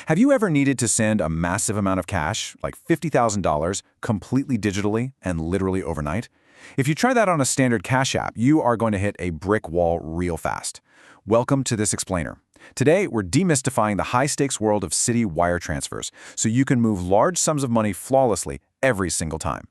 Have you ever needed to send a massive amount of cash, like $50,000, completely digitally and literally overnight? If you try that on a standard cash app, you are going to hit a brick wall real fast. Welcome to this explainer. Today, we're demystifying the high-stakes world of Citi wire transfers so you can move large sums of money flawlessly every single time.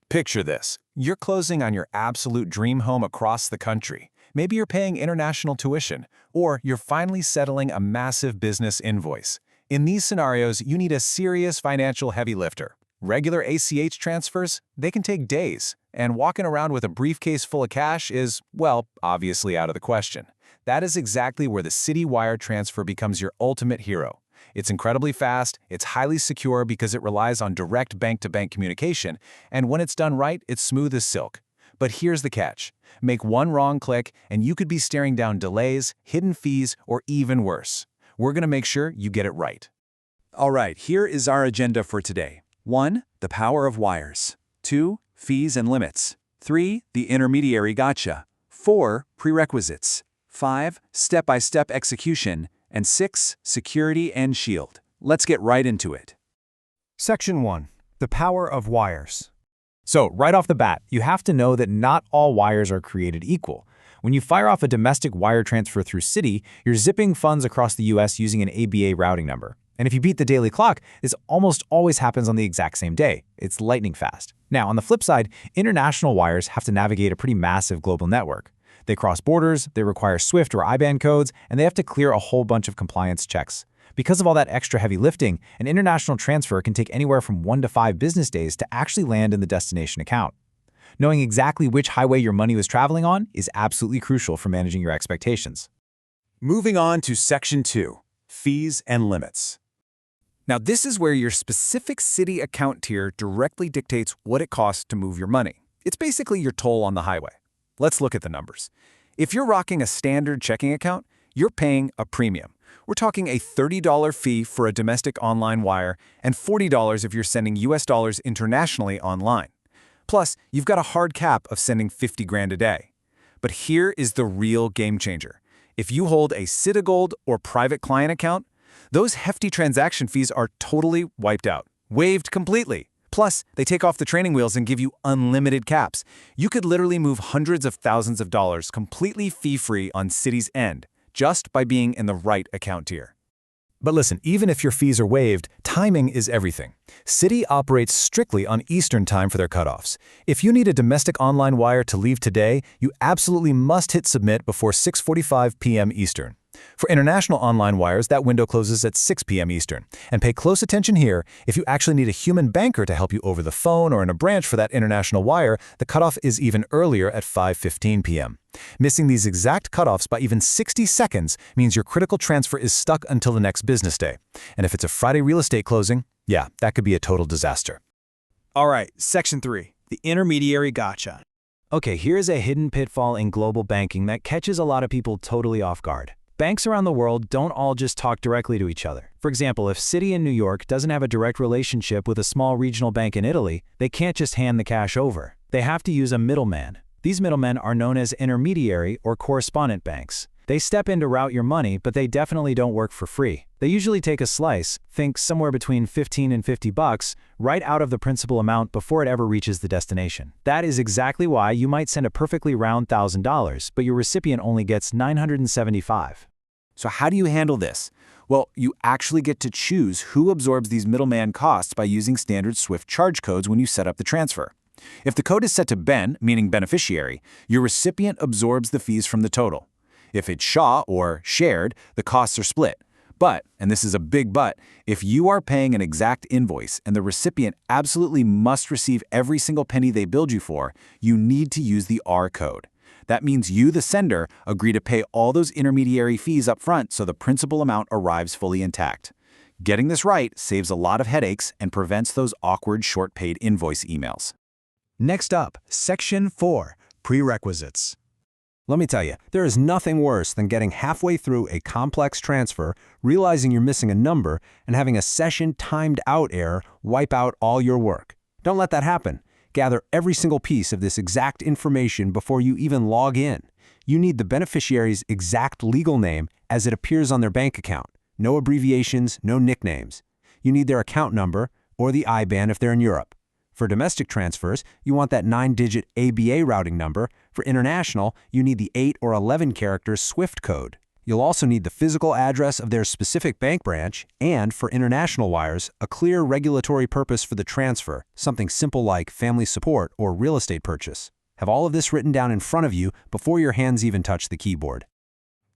Picture this. You're closing on your absolute dream home across the country. Maybe you're paying international tuition, or you're finally settling a massive business invoice. In these scenarios, you need a serious financial heavy lifter. Regular ACH transfers, they can take days, and walking around with a briefcase full of cash is, well, obviously out of the question. That is exactly where the Citi wire transfer becomes your ultimate hero. It's incredibly fast, it's highly secure because it relies on direct bank-to-bank communication, and when it's done right, it's smooth as silk. But here's the catch. Make one wrong click, and you could be staring down delays, hidden fees, or even worse. We're going to make sure you get it right. All right, here is our agenda for today. 1. The power of wires. 2. Fees and limits. 3. The intermediary gotcha. 4. Prerequisites. 5. Step-by-step execution. And 6. Security and shield. Let's get right into it. Section 1. The power of wires. So, right off the bat, you have to know that not all wires are created equal. When you fire off a domestic wire transfer through Citi, you're zipping funds across the US using an ABA routing number. And if you beat the daily clock, this almost always happens on the exact same day. It's lightning fast. Now, on the flip side, international wires have to navigate a pretty massive global network. They cross borders, they require SWIFT or IBAN codes, and they have to clear a whole bunch of compliance checks. Because of all that extra heavy lifting, an international transfer can take anywhere from 1 to 5 business days to actually land in the destination account. Knowing exactly which highway your money was traveling on is absolutely crucial for managing your expectations. Moving on to Section 2. Fees and limits. Now, this is where your specific Citi account tier directly dictates what it costs to move your money. It's basically your toll on the highway. Let's look at the numbers. If you're rocking a standard checking account, you're paying a premium. We're talking a $30 fee for a domestic online wire and $40 if you're sending US dollars internationally online. Plus, you've got a hard cap of sending 50 grand a day. But here is the real game changer. If you hold a Citigold or private client account, those hefty transaction fees are totally wiped out, waived completely. Plus, they take off the training wheels and give you unlimited caps. You could literally move hundreds of thousands of dollars completely fee-free on Citi's end, just by being in the right account tier. But listen, even if your fees are waived, timing is everything. Citi operates strictly on Eastern time for their cutoffs. If you need a domestic online wire to leave today, you absolutely must hit submit before 6:45 p.m. Eastern. For international online wires, that window closes at 6 p.m. Eastern. And pay close attention here, if you actually need a human banker to help you over the phone or in a branch for that international wire, the cutoff is even earlier at 5:15 p.m. Missing these exact cutoffs by even 60 seconds means your critical transfer is stuck until the next business day. And if it's a Friday real estate closing, yeah, that could be a total disaster. All right, Section 3, the intermediary gotcha. Okay, here's a hidden pitfall in global banking that catches a lot of people totally off guard. Banks around the world don't all just talk directly to each other. For example, if Citi in New York doesn't have a direct relationship with a small regional bank in Italy, they can't just hand the cash over. They have to use a middleman. These middlemen are known as intermediary or correspondent banks. They step in to route your money, but they definitely don't work for free. They usually take a slice, think somewhere between $15 and $50, right out of the principal amount before it ever reaches the destination. That is exactly why you might send a perfectly round $1,000, but your recipient only gets $975. So how do you handle this? Well, you actually get to choose who absorbs these middleman costs by using standard SWIFT charge codes when you set up the transfer. If the code is set to BEN, meaning beneficiary, your recipient absorbs the fees from the total. If it's SHA or shared, the costs are split. But, and this is a big but, if you are paying an exact invoice and the recipient absolutely must receive every single penny they billed you for, you need to use the R code. That means you, the sender, agree to pay all those intermediary fees up front so the principal amount arrives fully intact. Getting this right saves a lot of headaches and prevents those awkward short-paid invoice emails. Next up, Section 4, prerequisites. Let me tell you, there is nothing worse than getting halfway through a complex transfer, realizing you're missing a number, and having a session timed out error wipe out all your work. Don't let that happen. Gather every single piece of this exact information before you even log in. You need the beneficiary's exact legal name as it appears on their bank account. No abbreviations, no nicknames. You need their account number or the IBAN if they're in Europe. For domestic transfers, you want that 9-digit ABA routing number. For international, you need the 8 or 11-character SWIFT code. You'll also need the physical address of their specific bank branch, and for international wires, a clear regulatory purpose for the transfer, something simple like family support or real estate purchase. Have all of this written down in front of you before your hands even touch the keyboard.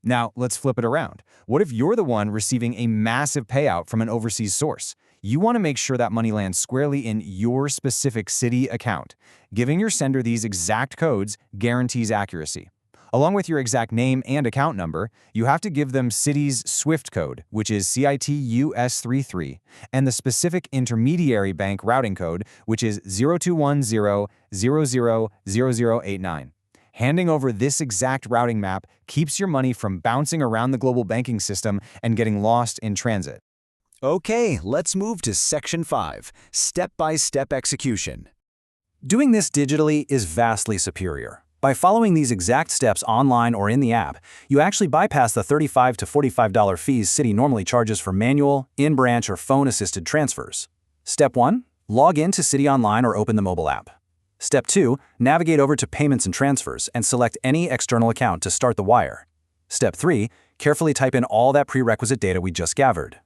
Now, let's flip it around. What if you're the one receiving a massive payout from an overseas source? You want to make sure that money lands squarely in your specific Citi account. Giving your sender these exact codes guarantees accuracy. Along with your exact name and account number, you have to give them Citi's SWIFT code, which is CITUS33, and the specific intermediary bank routing code, which is 0210000089. Handing over this exact routing map keeps your money from bouncing around the global banking system and getting lost in transit. Okay, let's move to Section 5, Step-by-Step Execution. Doing this digitally is vastly superior. By following these exact steps online or in the app, you actually bypass the $35 to $45 fees Citi normally charges for manual, in-branch, or phone-assisted transfers. Step 1. Log in to Citi Online or open the mobile app. Step 2. Navigate over to Payments and Transfers and select any external account to start the wire. Step 3. Carefully type in all that prerequisite data we just gathered.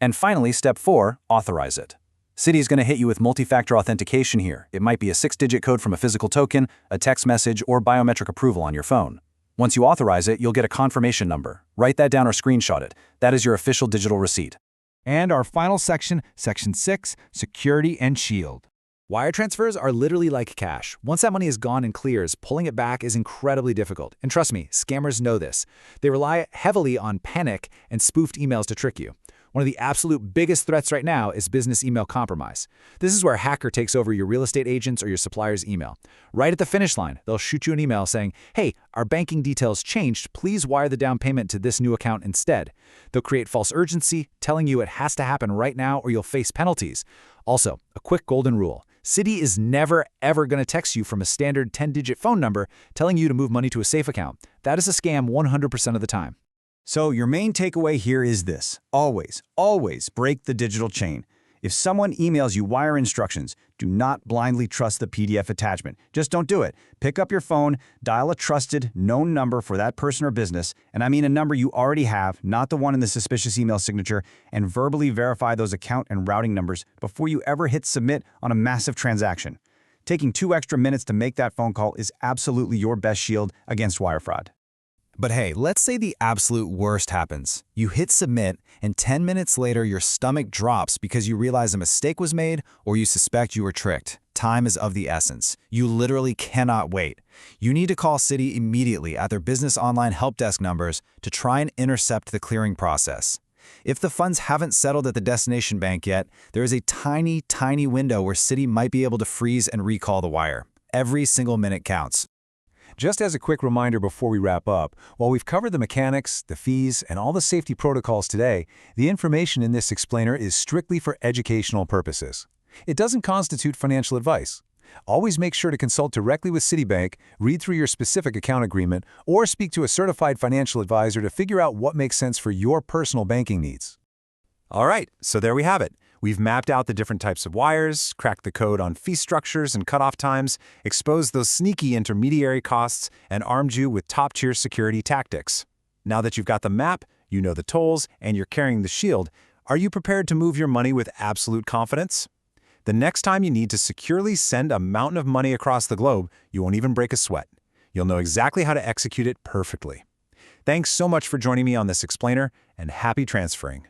And finally, Step 4. Authorize it. Citi is going to hit you with multi-factor authentication here. It might be a 6-digit code from a physical token, a text message, or biometric approval on your phone. Once you authorize it, you'll get a confirmation number. Write that down or screenshot it. That is your official digital receipt. And our final section, Section 6, Security and Shield. Wire transfers are literally like cash. Once that money is gone and clears, pulling it back is incredibly difficult. And trust me, scammers know this. They rely heavily on panic and spoofed emails to trick you. One of the absolute biggest threats right now is business email compromise. This is where a hacker takes over your real estate agent's or your supplier's email. Right at the finish line, they'll shoot you an email saying, "Hey, our banking details changed. Please wire the down payment to this new account instead." They'll create false urgency, telling you it has to happen right now or you'll face penalties. Also, a quick golden rule. Citi is never, ever going to text you from a standard 10-digit phone number telling you to move money to a safe account. That is a scam 100% of the time. So your main takeaway here is this. Always, always break the digital chain. If someone emails you wire instructions, do not blindly trust the PDF attachment. Just don't do it. Pick up your phone, dial a trusted, known number for that person or business, and I mean a number you already have, not the one in the suspicious email signature, and verbally verify those account and routing numbers before you ever hit submit on a massive transaction. Taking 2 extra minutes to make that phone call is absolutely your best shield against wire fraud. But hey, let's say the absolute worst happens. You hit submit, and 10 minutes later your stomach drops because you realize a mistake was made or you suspect you were tricked. Time is of the essence. You literally cannot wait. You need to call Citi immediately at their business online help desk numbers to try and intercept the clearing process. If the funds haven't settled at the destination bank yet, there is a tiny, tiny window where Citi might be able to freeze and recall the wire. Every single minute counts. Just as a quick reminder before we wrap up, while we've covered the mechanics, the fees, and all the safety protocols today, the information in this explainer is strictly for educational purposes. It doesn't constitute financial advice. Always make sure to consult directly with Citibank, read through your specific account agreement, or speak to a certified financial advisor to figure out what makes sense for your personal banking needs. All right, so there we have it. We've mapped out the different types of wires, cracked the code on fee structures and cutoff times, exposed those sneaky intermediary costs, and armed you with top-tier security tactics. Now that you've got the map, you know the tolls, and you're carrying the shield, are you prepared to move your money with absolute confidence? The next time you need to securely send a mountain of money across the globe, you won't even break a sweat. You'll know exactly how to execute it perfectly. Thanks so much for joining me on this explainer, and happy transferring.